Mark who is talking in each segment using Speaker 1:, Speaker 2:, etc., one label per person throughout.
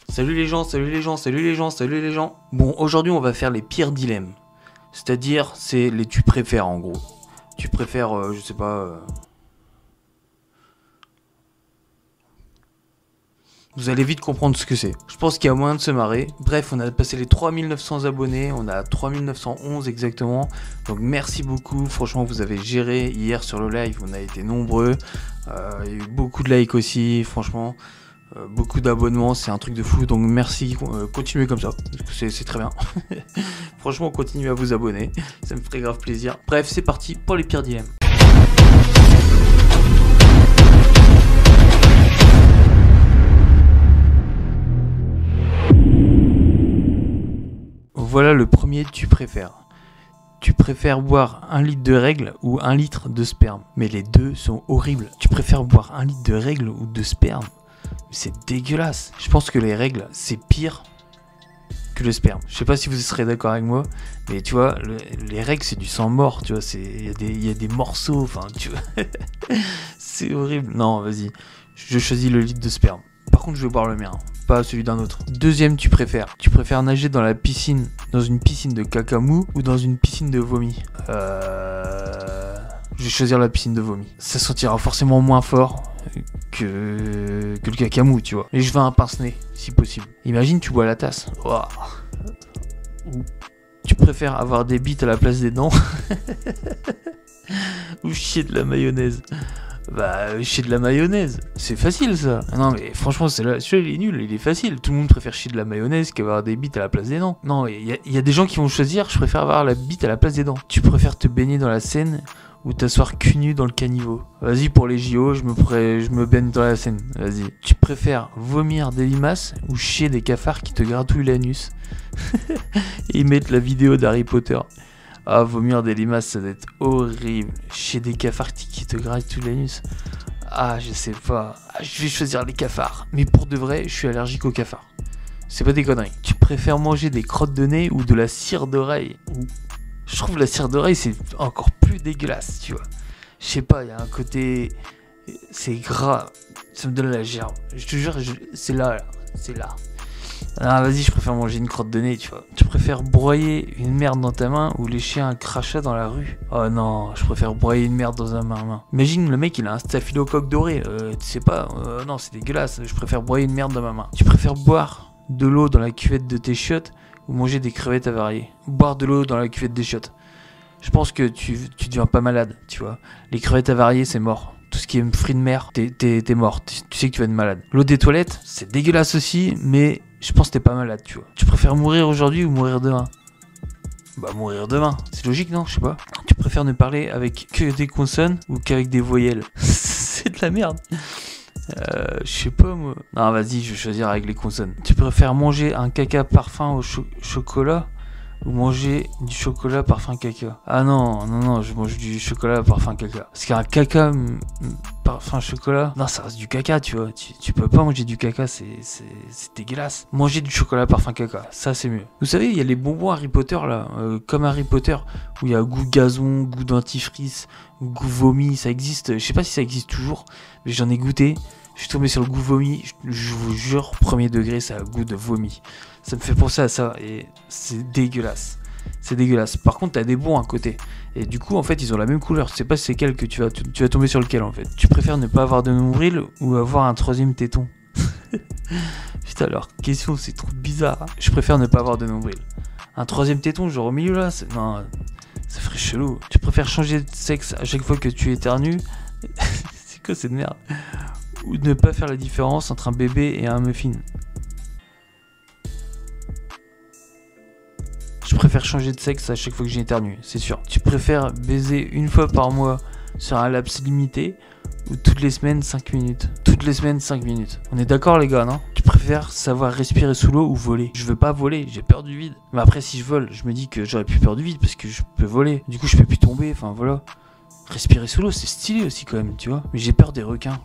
Speaker 1: Salut les gens, salut les gens, salut les gens, salut les gens. Bon, aujourd'hui on va faire les pires dilemmes. C'est-à-dire, c'est les tu préfères en gros. Tu préfères, je sais pas... Vous allez vite comprendre ce que c'est. Je pense qu'il y a moyen de se marrer. Bref, on a passé les 3900 abonnés. On a 3911 exactement. Donc merci beaucoup. Franchement, vous avez géré hier sur le live. On a été nombreux. Il y a eu beaucoup de likes aussi. Franchement, beaucoup d'abonnements. C'est un truc de fou. Donc merci. Continuez comme ça. C'est très bien. Franchement, continuez à vous abonner. Ça me ferait grave plaisir. Bref, c'est parti pour les pires dilemmes. Voilà le premier tu préfères. Tu préfères boire 1 litre de règle ou 1 litre de sperme. Mais les deux sont horribles. Tu préfères boire 1 litre de règle ou de sperme. C'est dégueulasse. Je pense que les règles, c'est pire que le sperme. Je sais pas si vous serez d'accord avec moi, mais tu vois, les règles, c'est du sang mort. Tu vois, il y a des morceaux. Enfin, tu vois, c'est horrible. Non, vas-y. Je choisis le litre de sperme. Par contre, je vais boire le mien, pas celui d'un autre. Deuxième, tu préfères nager dans la piscine, dans une piscine de caca mou ou dans une piscine de vomi. Je vais choisir la piscine de vomi. Ça sentira forcément moins fort que le caca mou, tu vois. Et je veux un pince-nez, si possible. Imagine, tu bois la tasse. Wow. Tu préfères avoir des bites à la place des dents ou chier de la mayonnaise? Bah, chier de la mayonnaise, c'est facile ça. Non mais franchement, celui-là il est nul, il est facile. Tout le monde préfère chier de la mayonnaise qu'avoir des bites à la place des dents. Non, il y a des gens qui vont choisir, je préfère avoir la bite à la place des dents. Tu préfères te baigner dans la Seine ou t'asseoir cul nu dans le caniveau? Vas-y, pour les JO, je me baigne dans la Seine, vas-y. Tu préfères vomir des limaces ou chier des cafards qui te gratouillent l'anus? Et ils mettent la vidéo d'Harry Potter. Ah, vomir des limaces, ça doit être horrible. Chier des cafards qui te grattent tout l'anus. Ah, je sais pas. Ah, je vais choisir les cafards. Mais pour de vrai, je suis allergique aux cafards. C'est pas des conneries. Tu préfères manger des crottes de nez ou de la cire d'oreille? Je trouve la cire d'oreille, c'est encore plus dégueulasse, tu vois. Je sais pas, il y a un côté... C'est gras. Ça me donne la gerbe. Je te jure, c'est là. C'est là. Ah, vas-y, je préfère manger une crotte de nez, tu vois. Tu préfères broyer une merde dans ta main ou lécher un crachat dans la rue? Oh non, je préfère broyer une merde dans ma main. Imagine, le mec, il a un staphylocoque doré. Tu sais pas, non, c'est dégueulasse. Je préfère broyer une merde dans ma main. Tu préfères boire de l'eau dans la cuvette de tes chiottes ou manger des crevettes avariées? Boire de l'eau dans la cuvette des chiottes. Je pense que tu deviens pas malade, tu vois. Les crevettes avariées, c'est mort. Tout ce qui est fruits de mer, t'es mort. Tu sais que tu vas être malade. L'eau des toilettes, c'est dégueulasse aussi, mais je pense que t'es pas malade, tu vois. Tu préfères mourir aujourd'hui ou mourir demain? Bah, mourir demain. C'est logique, non? Je sais pas. Tu préfères ne parler avec que des consonnes ou qu'avec des voyelles? C'est de la merde. Je sais pas, moi. Non, vas-y, je vais choisir avec les consonnes. Tu préfères manger un caca parfum au chocolat ou manger du chocolat parfum caca? Ah non, je mange du chocolat parfum caca. Parce qu'un caca parfum chocolat, non, ça reste du caca, tu vois. Tu peux pas manger du caca, c'est dégueulasse. Manger du chocolat parfum caca, ça c'est mieux. Vous savez, il y a les bonbons Harry Potter là, comme Harry Potter, où il y a goût gazon, goût dentifrice, goût vomi, ça existe. Je sais pas si ça existe toujours, mais j'en ai goûté. Je suis tombé sur le goût vomi, je vous jure, premier degré, ça a goût de vomi. Ça me fait penser à ça, et c'est dégueulasse. C'est dégueulasse. Par contre, t'as des bons à côté. Et du coup, en fait, ils ont la même couleur. Je sais pas c'est quel que tu vas tomber sur lequel, en fait. Tu préfères ne pas avoir de nombril ou avoir un troisième téton? Putain, alors, question, c'est trop bizarre. Je préfère ne pas avoir de nombril. Un troisième téton, genre au milieu, là? Non, ça ferait chelou. Tu préfères changer de sexe à chaque fois que tu éternues? C'est quoi cette merde? Ou ne pas faire la différence entre un bébé et un muffin? Je préfère changer de sexe à chaque fois que j'éternue, c'est sûr. Tu préfères baiser une fois par mois sur un laps limité ou toutes les semaines 5 minutes? Toutes les semaines 5 minutes. On est d'accord les gars, non? Tu préfères savoir respirer sous l'eau ou voler? Je veux pas voler, j'ai peur du vide. Mais après si je vole, je me dis que j'aurais plus peur du vide parce que je peux voler. Du coup je peux plus tomber, enfin voilà. Respirer sous l'eau c'est stylé aussi quand même, tu vois. Mais j'ai peur des requins.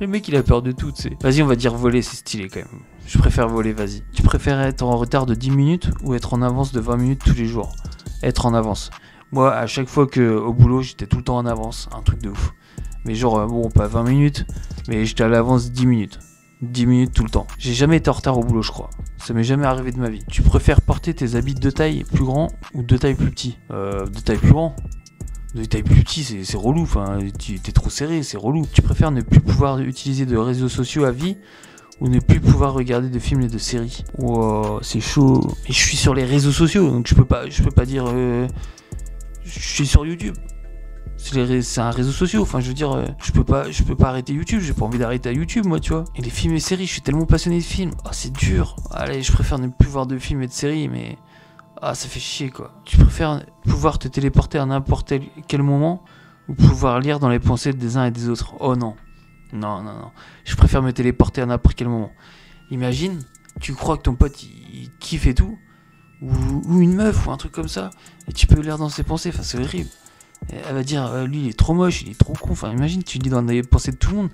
Speaker 1: Le mec il a peur de tout, tu sais. Vas-y, on va dire voler, c'est stylé quand même. Je préfère voler, vas-y. Tu préfères être en retard de 10 minutes ou être en avance de 20 minutes tous les jours? Être en avance. Moi, à chaque fois au boulot, j'étais tout le temps en avance. Un truc de ouf. Mais genre, bon, pas 20 minutes, mais j'étais à l'avance 10 minutes. 10 minutes tout le temps. J'ai jamais été en retard au boulot, je crois. Ça m'est jamais arrivé de ma vie. Tu préfères porter tes habits de taille plus grand ou de taille plus petit? De taille plus grand. De taille plus petit, c'est relou. Enfin, t'es trop serré, c'est relou. Tu préfères ne plus pouvoir utiliser de réseaux sociaux à vie ou ne plus pouvoir regarder de films et de séries? Wow, c'est chaud. Et je suis sur les réseaux sociaux, donc je peux pas dire. Je suis sur YouTube. C'est un réseau social, enfin je veux dire, je peux pas arrêter YouTube, j'ai pas envie d'arrêter à YouTube moi tu vois. Et les films et séries, je suis tellement passionné de films, ah c'est dur. Allez, je préfère ne plus voir de films et de séries, mais ah ça fait chier quoi. Tu préfères pouvoir te téléporter à n'importe quel moment ou pouvoir lire dans les pensées des uns et des autres? Oh non, non, je préfère me téléporter à n'importe quel moment. Imagine, tu crois que ton pote il kiffe et tout, ou une meuf ou un truc comme ça, et tu peux lire dans ses pensées, enfin c'est horrible. Elle va dire, lui il est trop moche, il est trop con, enfin imagine, tu lis dans les pensées de tout le monde,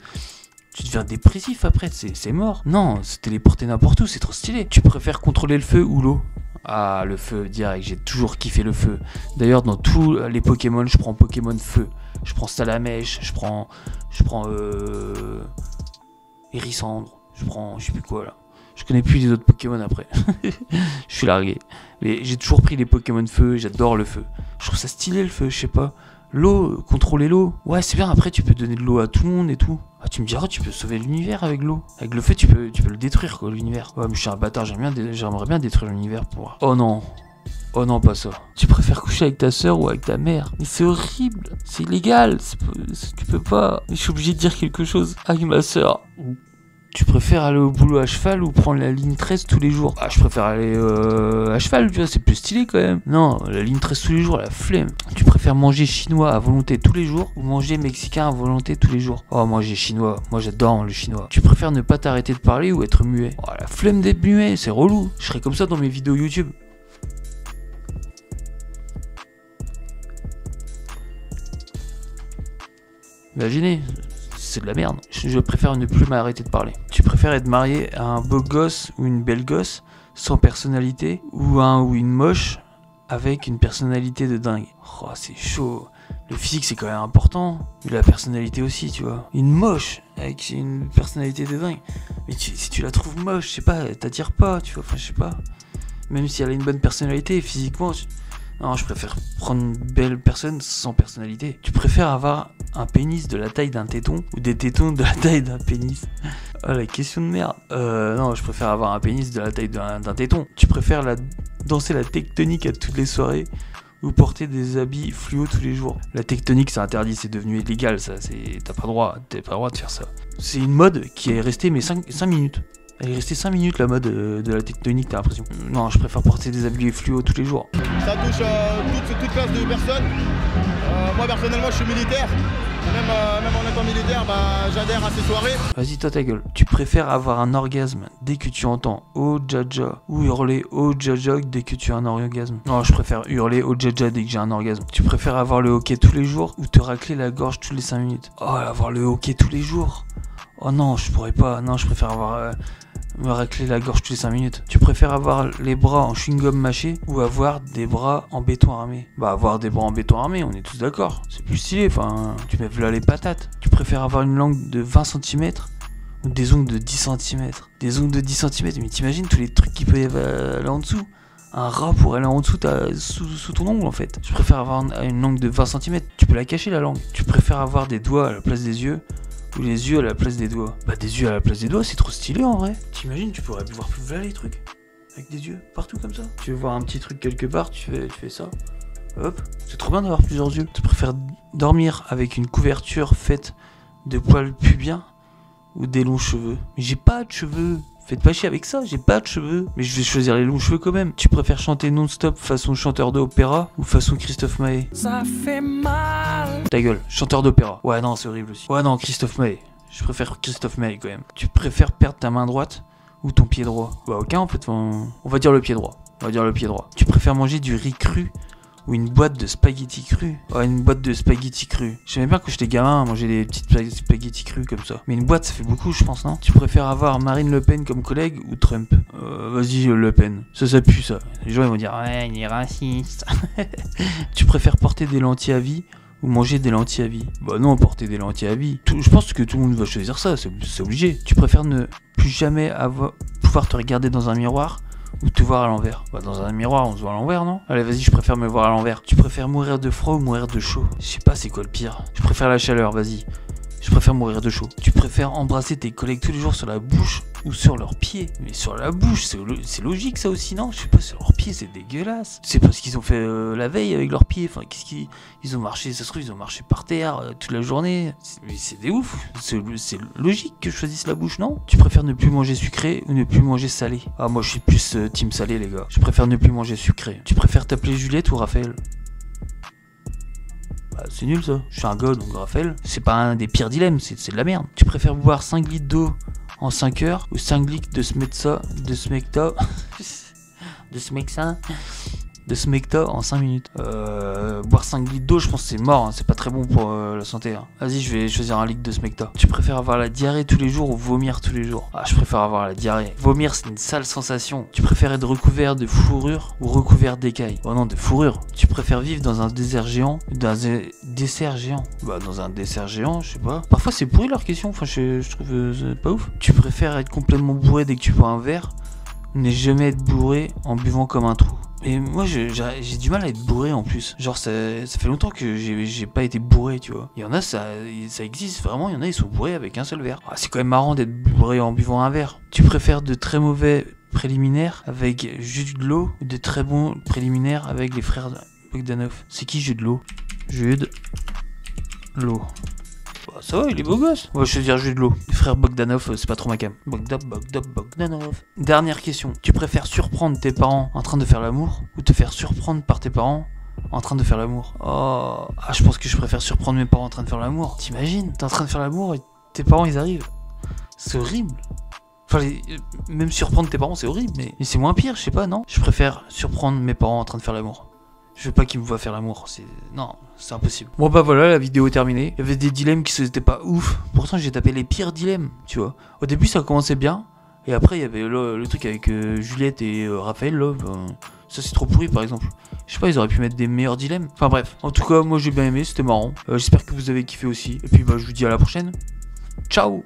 Speaker 1: tu deviens dépressif après, c'est mort. Non, se téléporter n'importe où, c'est trop stylé. Tu préfères contrôler le feu ou l'eau? Ah, le feu, direct, j'ai toujours kiffé le feu. D'ailleurs, dans tous les Pokémon, je prends Pokémon feu. Je prends Salamèche, je prends Hérissandre, je sais plus quoi là. Je connais plus les autres Pokémon après. Je suis largué. Mais j'ai toujours pris les Pokémon feu, j'adore le feu. Je trouve ça stylé le feu, je sais pas. L'eau, contrôler l'eau. Ouais, c'est bien, après tu peux donner de l'eau à tout le monde et tout. Ah, tu me diras, tu peux sauver l'univers avec l'eau. Avec le feu, tu peux le détruire quoi, l'univers. Ouais, mais je suis un bâtard, j'aimerais bien détruire l'univers pour... Oh non. Oh non, pas ça. Tu préfères coucher avec ta soeur ou avec ta mère? Mais c'est horrible, c'est illégal, tu peux pas. Mais je suis obligé de dire quelque chose avec ma soeur. Tu préfères aller au boulot à cheval ou prendre la ligne 13 tous les jours? Ah, je préfère aller à cheval, tu vois, c'est plus stylé quand même. Non, la ligne 13 tous les jours, la flemme. Tu préfères manger chinois à volonté tous les jours ou manger mexicain à volonté tous les jours? Oh, manger chinois, moi j'adore le chinois. Tu préfères ne pas t'arrêter de parler ou être muet? Oh, la flemme d'être muet, c'est relou. Je serais comme ça dans mes vidéos YouTube. Imaginez, c'est de la merde. Je préfère ne plus m'arrêter de parler. Tu préfères être marié à un beau gosse ou une belle gosse sans personnalité ou un ou une moche avec une personnalité de dingue? Oh, c'est chaud. Le physique c'est quand même important, mais la personnalité aussi, tu vois. Une moche avec une personnalité de dingue. Mais si tu la trouves moche, je sais pas, elle t'attire pas, tu vois, enfin je sais pas. Même si elle a une bonne personnalité, physiquement... Non, je préfère prendre une belle personne sans personnalité. Tu préfères avoir un pénis de la taille d'un téton ou des tétons de la taille d'un pénis? Oh, la question de merde. Non, je préfère avoir un pénis de la taille d'un téton. Tu préfères danser la tectonique à toutes les soirées ou porter des habits fluo tous les jours? La tectonique, c'est interdit, c'est devenu illégal, ça. T'as pas le droit de faire ça. C'est une mode qui est restée, mais 5 minutes. Elle est restée 5 minutes la mode de la tectonique, t'as l'impression. Non, je préfère porter des habits fluo tous les jours.
Speaker 2: Ça touche toute classe de personnes. Moi personnellement je suis militaire. Même en étant militaire, j'adhère à ces soirées.
Speaker 1: Vas-y, toi ta gueule. Tu préfères avoir un orgasme dès que tu entends oh jaja ou hurler oh jaja dès que tu as un orgasme? Non, je préfère hurler oh jaja dès que j'ai un orgasme. Tu préfères avoir le hockey tous les jours ou te racler la gorge tous les 5 minutes? Oh, avoir le hockey tous les jours? Oh non, je pourrais pas. Non, je préfère me racler la gorge toutes les 5 minutes. Tu préfères avoir les bras en chewing-gum mâché ou avoir des bras en béton armé? Bah, avoir des bras en béton armé, on est tous d'accord. C'est plus stylé, enfin, tu mets là les patates. Tu préfères avoir une langue de 20 cm ou des ongles de 10 cm? Des ongles de 10 cm, mais t'imagines tous les trucs qui peuvent aller en dessous? Un rat pour aller en dessous sous ton ongle en fait. Je préfère avoir une langue de 20 cm, tu peux la cacher la langue. Tu préfères avoir des doigts à la place des yeux ou les yeux à la place des doigts? Bah des yeux à la place des doigts, c'est trop stylé en vrai. T'imagines, tu pourrais voir plus là les trucs. Avec des yeux, partout comme ça. Tu veux voir un petit truc quelque part, tu fais ça. Hop, c'est trop bien d'avoir plusieurs yeux. Tu préfères dormir avec une couverture faite de poils pubiens ou des longs cheveux? Mais j'ai pas de cheveux. Faites pas chier avec ça, j'ai pas de cheveux. Mais je vais choisir les longs cheveux quand même. Tu préfères chanter non-stop façon chanteur d'opéra ou façon Christophe Maé? Ça fait mal. Ta gueule, chanteur d'opéra. Ouais non, c'est horrible aussi. Ouais non, Christophe Maé. Je préfère Christophe Maé quand même. Tu préfères perdre ta main droite ou ton pied droit? Bah aucun en fait, on va dire le pied droit. Tu préfères manger du riz cru ou une boîte de spaghettis crus? Ouais, une boîte de spaghettis crus. J'aimais bien quand j'étais gamin manger des petites spaghettis crus comme ça. Mais une boîte, ça fait beaucoup, je pense, non? Tu préfères avoir Marine Le Pen comme collègue ou Trump? Vas-y, Le Pen. Ça pue, ça. Les gens, ils vont dire, ouais, il est raciste. Tu préfères porter des lentilles à vie ou manger des lentilles à vie? Bah non, porter des lentilles à vie. Je pense que tout le monde va choisir ça, c'est obligé. Tu préfères ne plus jamais pouvoir te regarder dans un miroir ou te voir à l'envers? Bah dans un miroir on se voit à l'envers, non? Allez vas-y, je préfère me voir à l'envers. Tu préfères mourir de froid ou mourir de chaud? Je sais pas c'est quoi le pire. Je préfère la chaleur, vas-y. Je préfère mourir de chaud. Tu préfères embrasser tes collègues tous les jours sur la bouche ou sur leurs pieds? Mais sur la bouche, c'est logique ça aussi, non? Je sais pas, sur leurs pieds c'est dégueulasse. C'est parce qu'ils ont fait la veille avec leurs pieds. Enfin, qu'est-ce qu'ils ont marché? Ça se trouve, ils ont marché par terre toute la journée. Mais c'est des ouf. C'est logique que je choisisse la bouche, non? Tu préfères ne plus manger sucré ou ne plus manger salé? Ah, moi je suis plus team salé, les gars. Je préfère ne plus manger sucré. Tu préfères t'appeler Juliette ou Raphaël? Bah, c'est nul ça. Je suis un gars donc Raphaël. C'est pas un des pires dilemmes, c'est de la merde. Tu préfères boire 5 litres d'eau en 5 heures ou 5 litres de smecta en 5 minutes? Boire 5 litres d'eau, je pense que c'est mort, hein. C'est pas très bon pour la santé, hein. Vas-y, je vais choisir un litre de smecta. Tu préfères avoir la diarrhée tous les jours ou vomir tous les jours? Ah, je préfère avoir la diarrhée. Vomir, c'est une sale sensation. Tu préfères être recouvert de fourrure ou recouvert d'écailles? Oh non, de fourrure. Tu préfères vivre dans un désert géant ou dans un dessert géant? Bah, dans un dessert géant, je sais pas. Parfois, c'est pourri leur question. Enfin, je trouve c'est pas ouf. Tu préfères être complètement bourré dès que tu bois un verre ou ne jamais être bourré en buvant comme un trou? Et moi j'ai du mal à être bourré en plus. Genre ça fait longtemps que j'ai pas été bourré, tu vois. Il y en a ça existe vraiment, il y en a ils sont bourrés avec un seul verre. Ah, c'est quand même marrant d'être bourré en buvant un verre. Tu préfères de très mauvais préliminaires avec Jude de l'eau ou de très bons préliminaires avec les frères Bogdanov? C'est qui Jude de l'eau? Jude l'eau. Bah, ça va, il est beau gosse. On va choisir Jude de l'eau. Les frères Bogdanov, c'est pas trop ma cam. Bogdanov. Dernière question. Tu préfères surprendre tes parents en train de faire l'amour ou te faire surprendre par tes parents en train de faire l'amour? Oh, ah, je pense que je préfère surprendre mes parents en train de faire l'amour. T'imagines? T'es en train de faire l'amour et tes parents ils arrivent. C'est horrible. Enfin, même surprendre tes parents c'est horrible, mais c'est moins pire, je sais pas, non? Je préfère surprendre mes parents en train de faire l'amour. Je veux pas qu'ils me voient faire l'amour, non, c'est impossible. Bon bah voilà, la vidéo est terminée. Il y avait des dilemmes qui étaient pas ouf. Pourtant j'ai tapé les pires dilemmes, tu vois. Au début ça commençait bien, et après il y avait le truc avec Juliette et Raphaël là. Ça c'est trop pourri par exemple. Je sais pas, ils auraient pu mettre des meilleurs dilemmes. Enfin bref, en tout cas moi j'ai bien aimé, c'était marrant. J'espère que vous avez kiffé aussi. Et puis bah je vous dis à la prochaine. Ciao.